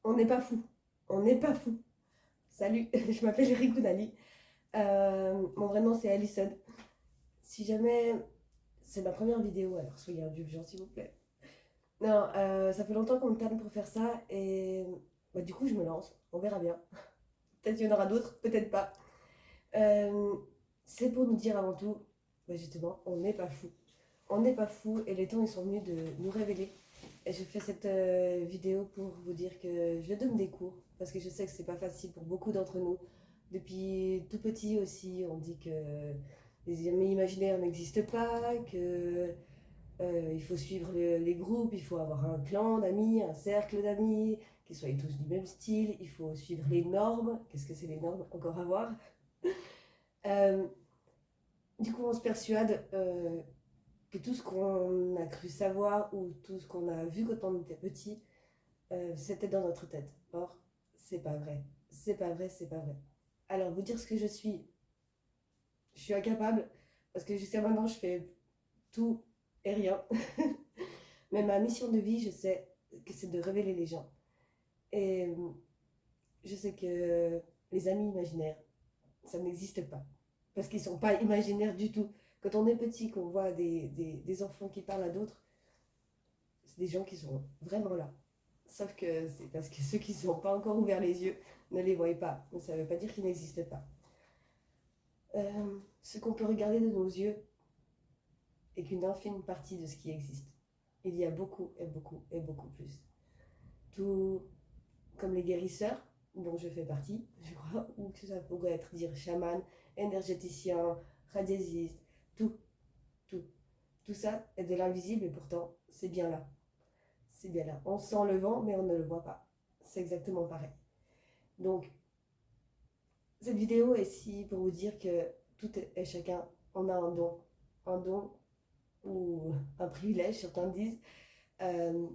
On n'est pas fou. On n'est pas fou. Salut, je m'appelle Riku Nali. Mon vrai nom c'est Alison. Si jamais c'est ma première vidéo, alors soyez indulgents s'il vous plaît. Non, ça fait longtemps qu'on me tanne pour faire ça et du coup je me lance. On verra bien. Peut-être qu'il y en aura d'autres, peut-être pas. Euh, c'est pour nous dire avant tout, justement, on n'est pas fou. On n'est pas fou et les temps ils sont venus de nous révéler. Et je fais cette vidéo pour vous dire que je donne des cours parce que je sais que c'est pas facile pour beaucoup d'entre nous. Depuis tout petit aussi, on dit que les amis imaginaires n'existent pas, que il faut suivre les groupes, il faut avoir un clan d'amis, un cercle d'amis, qui soient tous du même style, il faut suivre les normes. Qu'est-ce que c'est les normes? Encore à voir. Euh, du coup, on se persuade que tout ce qu'on a cru savoir ou tout ce qu'on a vu quand on était petit, c'était dans notre tête. Or, c'est pas vrai. C'est pas vrai, c'est pas vrai. Alors, vous dire ce que je suis incapable parce que jusqu'à maintenant, je fais tout et rien. Mais ma mission de vie, je sais que c'est de révéler les gens. Et je sais que les amis imaginaires, ça n'existe pas. Parce qu'ils sont pas imaginaires du tout. Quand on est petit, qu'on voit des enfants qui parlent à d'autres, c'est des gens qui sont vraiment là. Sauf que c'est parce que ceux qui n'ont pas encore ouvert les yeux ne les voient pas. Mais ça ne veut pas dire qu'ils n'existent pas. Ce qu'on peut regarder de nos yeux est qu'une infime partie de ce qui existe. Il y a beaucoup et beaucoup et beaucoup plus. Tout comme les guérisseurs, dont je fais partie, je crois, ou que ça pourrait être dire chaman, énergéticien, radiésiste, tout, tout. Tout ça est de l'invisible et pourtant c'est bien là. C'est bien là. On sent le vent mais on ne le voit pas. C'est exactement pareil. Donc cette vidéo est ici pour vous dire que tout est chacun. On a un don. Un don ou un privilège, certains disent. Euh,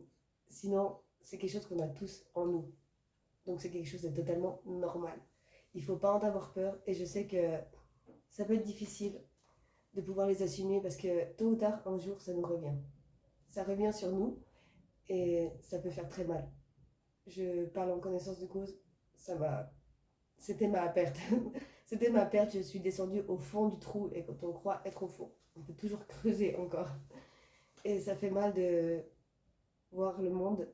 Sinon, c'est quelque chose qu'on a tous en nous. Donc c'est quelque chose de totalement normal. Il ne faut pas en avoir peur et je sais que ça peut être difficile de pouvoir les assumer parce que tôt ou tard, un jour, ça nous revient. Ça revient sur nous et ça peut faire très mal. Je parle en connaissance de cause, ça m'a... C'était ma perte. C'était ma perte, je suis descendue au fond du trou et quand on croit être au fond, on peut toujours creuser encore. Et ça fait mal de voir le monde,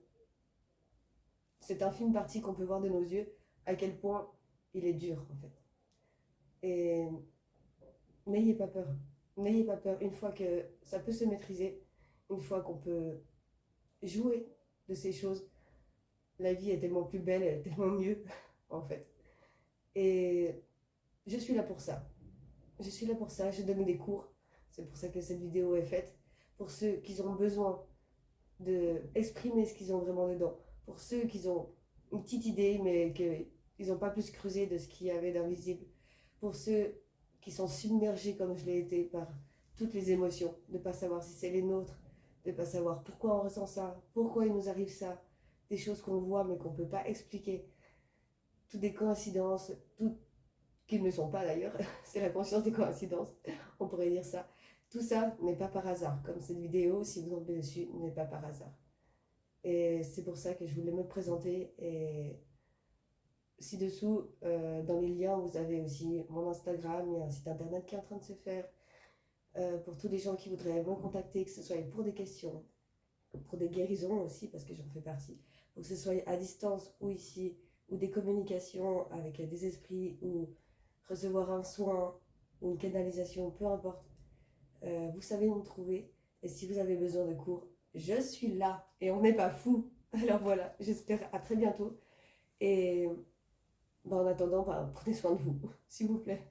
cette infime partie qu'on peut voir de nos yeux, à quel point il est dur en fait. Et n'ayez pas peur. N'ayez pas peur. Une fois que ça peut se maîtriser, une fois qu'on peut jouer de ces choses, la vie est tellement plus belle, elle est tellement mieux en fait. Et je suis là pour ça. Je suis là pour ça, je donne des cours. C'est pour ça que cette vidéo est faite. Pour ceux qui ont besoin d'exprimer ce qu'ils ont vraiment dedans. Pour ceux qui ont une petite idée, mais qu'ils n'ont pas plus creusé de ce qu'il y avait d'invisible. Pour ceux qui sont submergés, comme je l'ai été, par toutes les émotions. De ne pas savoir si c'est les nôtres. De ne pas savoir pourquoi on ressent ça. Pourquoi il nous arrive ça. Des choses qu'on voit, mais qu'on ne peut pas expliquer. Toutes des coïncidences. Toutes qui ne le sont pas d'ailleurs, c'est la conscience des coïncidences, on pourrait dire ça. Tout ça n'est pas par hasard, comme cette vidéo, si vous tombez dessus, n'est pas par hasard. Et c'est pour ça que je voulais me présenter. Et ci-dessous, dans les liens, vous avez aussi mon Instagram, il y a un site internet qui est en train de se faire. Pour tous les gens qui voudraient me contacter, que ce soit pour des questions, pour des guérisons aussi, parce que j'en fais partie, pour que ce soit à distance ou ici, ou des communications avec des esprits, ou recevoir un soin ou une canalisation, peu importe, vous savez où me trouver. Et si vous avez besoin de cours, je suis là et on n'est pas fou. Alors voilà, j'espère à très bientôt. Et en attendant, prenez soin de vous, s'il vous plaît.